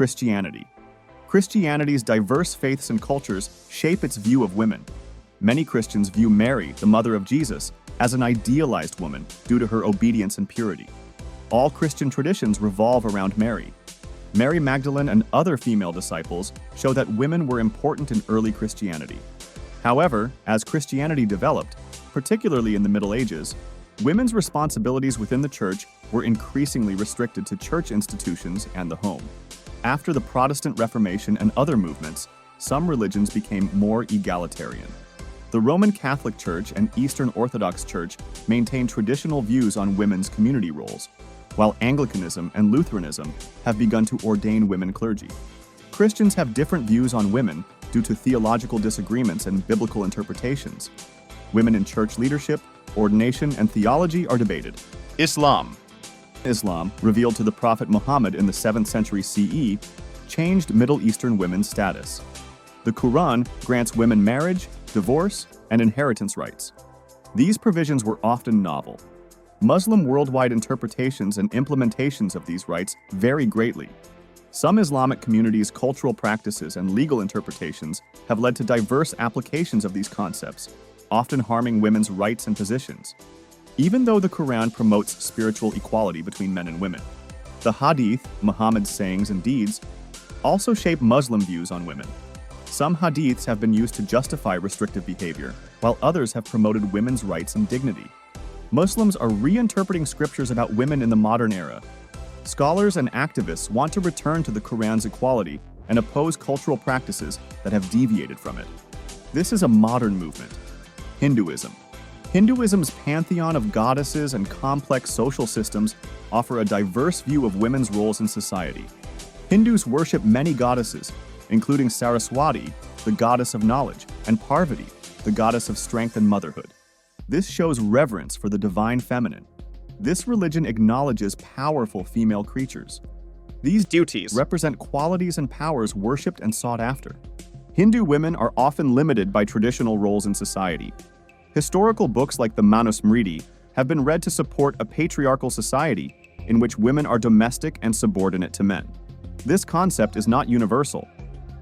Christianity. Christianity's diverse faiths and cultures shape its view of women. Many Christians view Mary, the mother of Jesus, as an idealized woman due to her obedience and purity. All Christian traditions revolve around Mary. Mary Magdalene and other female disciples show that women were important in early Christianity. However, as Christianity developed, particularly in the Middle Ages, women's responsibilities within the church were increasingly restricted to church institutions and the home. After the Protestant Reformation and other movements, some religions became more egalitarian. The Roman Catholic Church and Eastern Orthodox Church maintain traditional views on women's community roles, while Anglicanism and Lutheranism have begun to ordain women clergy. Christians have different views on women due to theological disagreements and biblical interpretations. Women in church leadership, ordination, and theology are debated. Islam, revealed to the Prophet Muhammad in the 7th century CE, changed Middle Eastern women's status. The Quran grants women marriage, divorce, and inheritance rights. These provisions were often novel. Muslim worldwide interpretations and implementations of these rights vary greatly. Some Islamic communities' cultural practices and legal interpretations have led to diverse applications of these concepts, often harming women's rights and positions. Even though the Quran promotes spiritual equality between men and women, the Hadith, Muhammad's sayings and deeds, also shape Muslim views on women. Some hadiths have been used to justify restrictive behavior, while others have promoted women's rights and dignity. Muslims are reinterpreting scriptures about women in the modern era. Scholars and activists want to return to the Quran's equality and oppose cultural practices that have deviated from it. This is a modern movement. Hinduism. Hinduism's pantheon of goddesses and complex social systems offer a diverse view of women's roles in society. Hindus worship many goddesses, including Saraswati, the goddess of knowledge, and Parvati, the goddess of strength and motherhood. This shows reverence for the divine feminine. This religion acknowledges powerful female creatures. These deities represent qualities and powers worshipped and sought after. Hindu women are often limited by traditional roles in society. Historical books like the Manusmriti have been read to support a patriarchal society in which women are domestic and subordinate to men. This concept is not universal.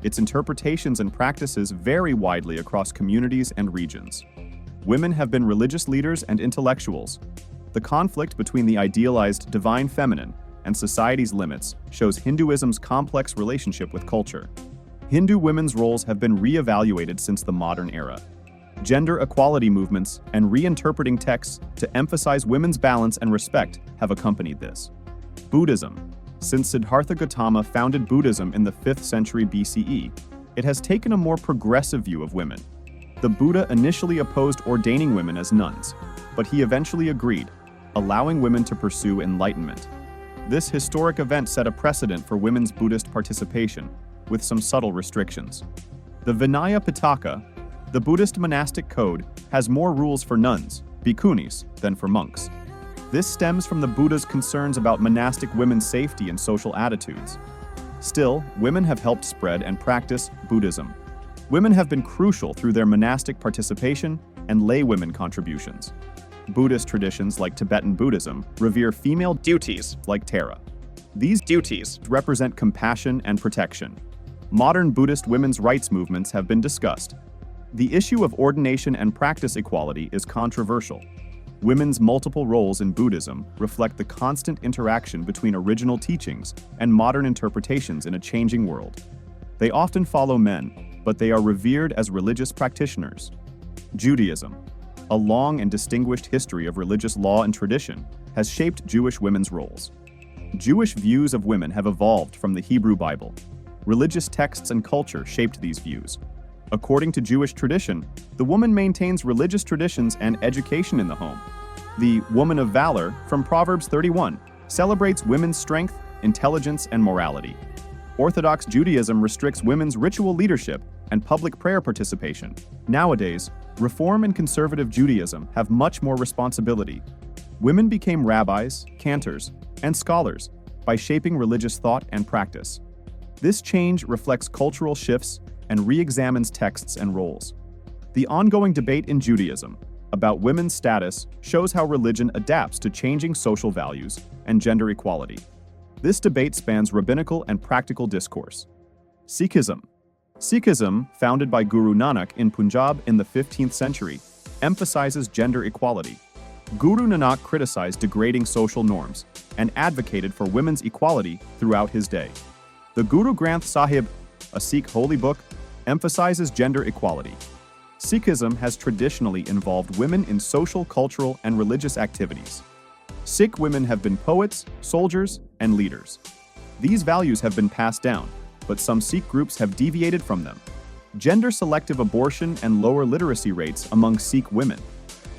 Its interpretations and practices vary widely across communities and regions. Women have been religious leaders and intellectuals. The conflict between the idealized divine feminine and society's limits shows Hinduism's complex relationship with culture. Hindu women's roles have been re-evaluated since the modern era. Gender equality movements and reinterpreting texts to emphasize women's balance and respect have accompanied this. Buddhism. Since Siddhartha Gautama founded Buddhism in the 5th century BCE, it has taken a more progressive view of women. The Buddha initially opposed ordaining women as nuns, but he eventually agreed, allowing women to pursue enlightenment. This historic event set a precedent for women's Buddhist participation, with some subtle restrictions. The Vinaya Pitaka, the Buddhist monastic code, has more rules for nuns, bhikkhunis, than for monks. This stems from the Buddha's concerns about monastic women's safety and social attitudes. Still, women have helped spread and practice Buddhism. Women have been crucial through their monastic participation and laywomen contributions. Buddhist traditions like Tibetan Buddhism revere female deities like Tara. These deities represent compassion and protection. Modern Buddhist women's rights movements have been discussed. The issue of ordination and practice equality is controversial. Women's multiple roles in Buddhism reflect the constant interaction between original teachings and modern interpretations in a changing world. They often follow men, but they are revered as religious practitioners. Judaism, a long and distinguished history of religious law and tradition, has shaped Jewish women's roles. Jewish views of women have evolved from the Hebrew Bible. Religious texts and culture shaped these views. According to Jewish tradition, the woman maintains religious traditions and education in the home. The woman of valor from Proverbs 31 celebrates women's strength, intelligence, and morality. Orthodox Judaism restricts women's ritual leadership and public prayer participation. Nowadays, Reform and conservative Judaism have much more responsibility. Women became rabbis, cantors, and scholars by shaping religious thought and practice. This change reflects cultural shifts and re-examines texts and roles. The ongoing debate in Judaism about women's status shows how religion adapts to changing social values and gender equality. This debate spans rabbinical and practical discourse. Sikhism. Sikhism, founded by Guru Nanak in Punjab in the 15th century, emphasizes gender equality. Guru Nanak criticized degrading social norms and advocated for women's equality throughout his day. The Guru Granth Sahib, a Sikh holy book, emphasizes gender equality. Sikhism has traditionally involved women in social, cultural, and religious activities. Sikh women have been poets, soldiers, and leaders. These values have been passed down, but some Sikh groups have deviated from them. Gender-selective abortion and lower literacy rates among Sikh women,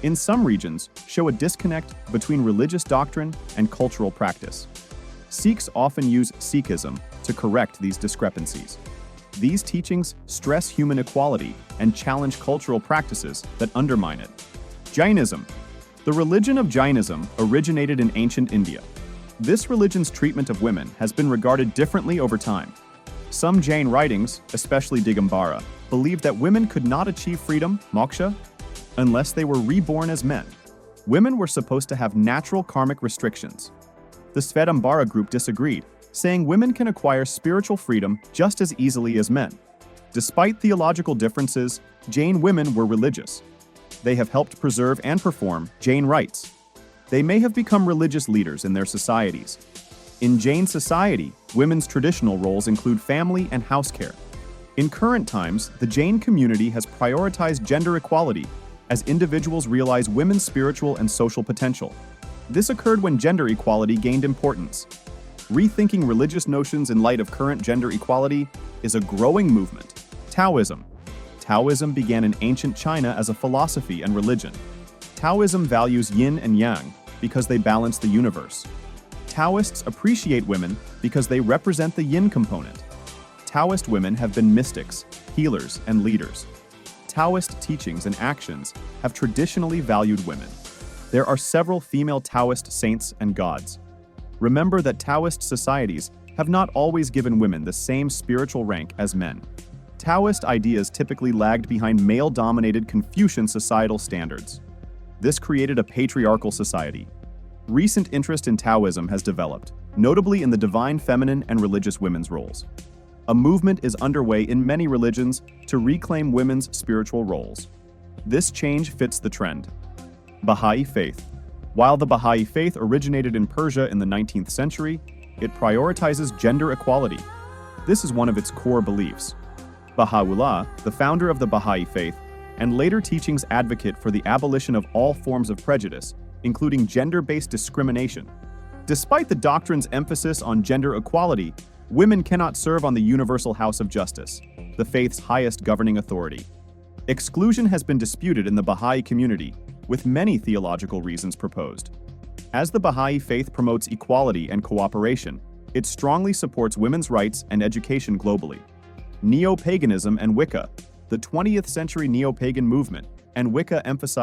in some regions, show a disconnect between religious doctrine and cultural practice. Sikhs often use Sikhism to correct these discrepancies. These teachings stress human equality and challenge cultural practices that undermine it. Jainism. The religion of Jainism originated in ancient India. This religion's treatment of women has been regarded differently over time. Some Jain writings, especially Digambara, believed that women could not achieve freedom, moksha, unless they were reborn as men. Women were supposed to have natural karmic restrictions. The Svetambara group disagreed, saying women can acquire spiritual freedom just as easily as men. Despite theological differences, Jain women were religious. They have helped preserve and perform Jain rites. They may have become religious leaders in their societies. In Jain society, women's traditional roles include family and house care. In current times, the Jain community has prioritized gender equality as individuals realize women's spiritual and social potential. This occurred when gender equality gained importance. Rethinking religious notions in light of current gender equality is a growing movement. Taoism. Taoism began in ancient China as a philosophy and religion. Taoism values yin and yang because they balance the universe. Taoists appreciate women because they represent the yin component. Taoist women have been mystics, healers, and leaders. Taoist teachings and actions have traditionally valued women. There are several female Taoist saints and gods. Remember that Taoist societies have not always given women the same spiritual rank as men. Taoist ideas typically lagged behind male-dominated Confucian societal standards. This created a patriarchal society. Recent interest in Taoism has developed, notably in the divine feminine and religious women's roles. A movement is underway in many religions to reclaim women's spiritual roles. This change fits the trend. Bahá'í Faith. While the Bahá'í Faith originated in Persia in the 19th century, it prioritizes gender equality. This is one of its core beliefs. Baha'u'llah, the founder of the Bahá'í Faith, and later teachings advocate for the abolition of all forms of prejudice, including gender-based discrimination. Despite the doctrine's emphasis on gender equality, women cannot serve on the Universal House of Justice, the faith's highest governing authority. Exclusion has been disputed in the Bahá'í community, with many theological reasons proposed. As the Bahá'í Faith promotes equality and cooperation, it strongly supports women's rights and education globally. Neo-paganism and Wicca. The 20th century neo-pagan movement and Wicca emphasize